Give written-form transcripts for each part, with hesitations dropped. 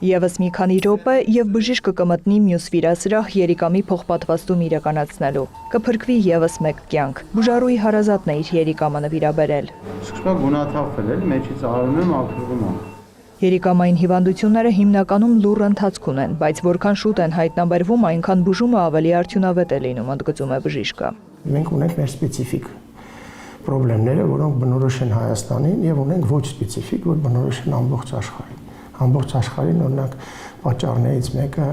Եվս մի քանի րոպե եւ բժիշկը կմտնի մյուս վիրասրահ Երիկամի փոխպատվաստում իրականացնելու։ Կփրկվի եւս մեկ կյանք։ Բուժարուի հարազատն է իր Երիկամը նվիրաբերել։ Սկսում գունաթափվել էլ մեջից արում եմ ակրվում եմ։ Երիկամային հիվանդությունները հիմնականում լուռ ընթացք ունեն, բայց որքան շուտ են հայտնաբերվում, այնքան բուժումը ավելի արդյունավետ է լինում, ընդգծում է բժիշկը։ Մենք ունենք մեր սպეციფიկ խնդիրները, որոնք բնորոշ են Հայաստանին եւ ունենք ոչ սպეციფიկ, որ բնորոշ են ամբողջ աշխարհին։ Ամբողջ աշխարհին օրինակ պատճառներից մեկը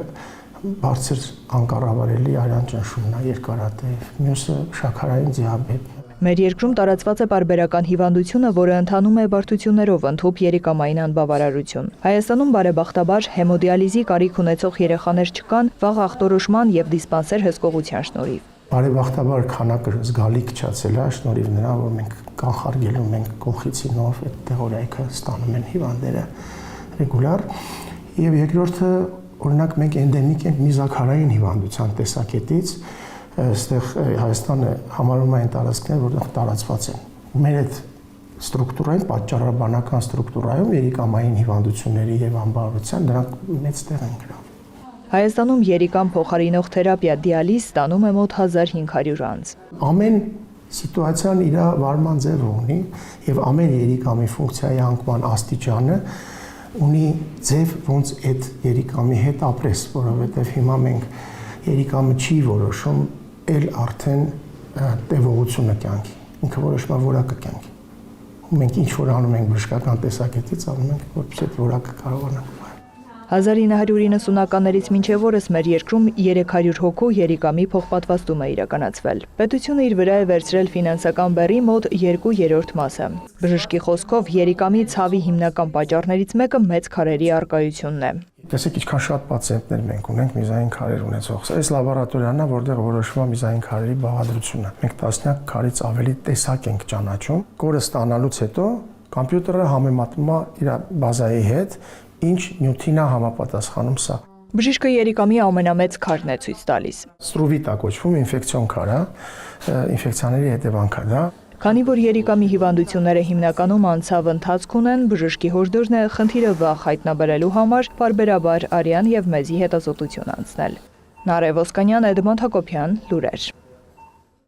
բարձր անկառավարելի արյան ճնշումն է, երկարատև, մյուսը շաքարային դիաբետ։ Մեր երկրում տարածված է պարբերական հիվանդությունը, որը ընթանում է բարդություններով, ընդհուպ երիկամային անբավարարություն։ Հայաստանում բարեբախտաբար հեմոդիալիզի կարիք ունեցող երեխաներ չկան վաղ ախտորոշման եւ դիսպանսեր հսկողության շնորհիվ։ Բարեբախտաբար քանակը զգալի քչացել է շնորհիվ նրան, որ մենք կանխարգելում ենք կողխիցինով այդ տեղորայքը ստանում են հիվանդները ռեգուլար, եւ երկրորդը օրինակ մենք էնդեմիկ ենք միզաքարային հիվանդության տեսակետից, այստեղ Հայաստանը համարում է այն տարածքներ, որտեղ տարածված են։ Մեր այդ ստրուկտուրային, պատճառաբանական ստրուկտուրայում երիկամային հիվանդությունների եւ անբավարարության դրանք մեծ տեղ են գրավում։ Հայաստանում երիկամ փոխարինող թերապիա դիալիզ ստանում է մոտ 1500 անձ։ Ամեն սիտուացիան իր վարման ձևը ունի եւ ամեն երիկամի ֆունկցիայի անկման աստիճանը ունի ձև ոնց այդ երիկամի հետ ապրես, որովհետև հիմա մենք երիկամը չի որոշում էլ արդեն տևողությունը կյանքի, ինքը որոշում է որակը կյանքի։ Մենք ինչ որ անում ենք բժշկական տեսակետից, անում ենք որպես այդ որակը կարողանանք 1990-ականներից մինչև օրս մեր երկրում 300 հոգու երիկամի փոխպատվաստում է իրականացվել։ Պետությունը իր վրա է վերցրել ֆինանսական բեռի մոտ 2/3 մասը։ Բժշկի խոսքով երիկամի ցավի հիմնական պատճառներից մեկը մեծ քարերի առկայությունն է։ Տեսեք ինչքան շատ պացիենտներ մենք ունենք միզային քարեր ունեցող։ Այս լաբորատորիան է, որտեղ որոշվում է միզային քարերի բաղադրությունը։ Մենք տասնյակ քարից ավելի տեսակ ենք ճանաչում։ Կորը ստանալուց հետո կոմպյուտերը համեմատում է իր բազայի հետ ինչ նյութին է համապատասխանում սա։ Բժիշկը երիկամի ամենամեծ քարն է ցույց տալիս։ Ստրուվիտ է կոչվում, ինֆեկցիոն քար է, ինֆեկցիաների հետևանք է դա։ Քանի որ երիկամի հիվանդությունները հիմնականում անցավ ընթացք ունեն, բժշկի հորդորն է խնդիրը վաղ հայտնաբերելու համար պարբերաբար արյան եւ մեզի հետազոտություն անցնել։ Նարե Ոսկանյան, Էդմոնդ Հակոբյան, լուրեր։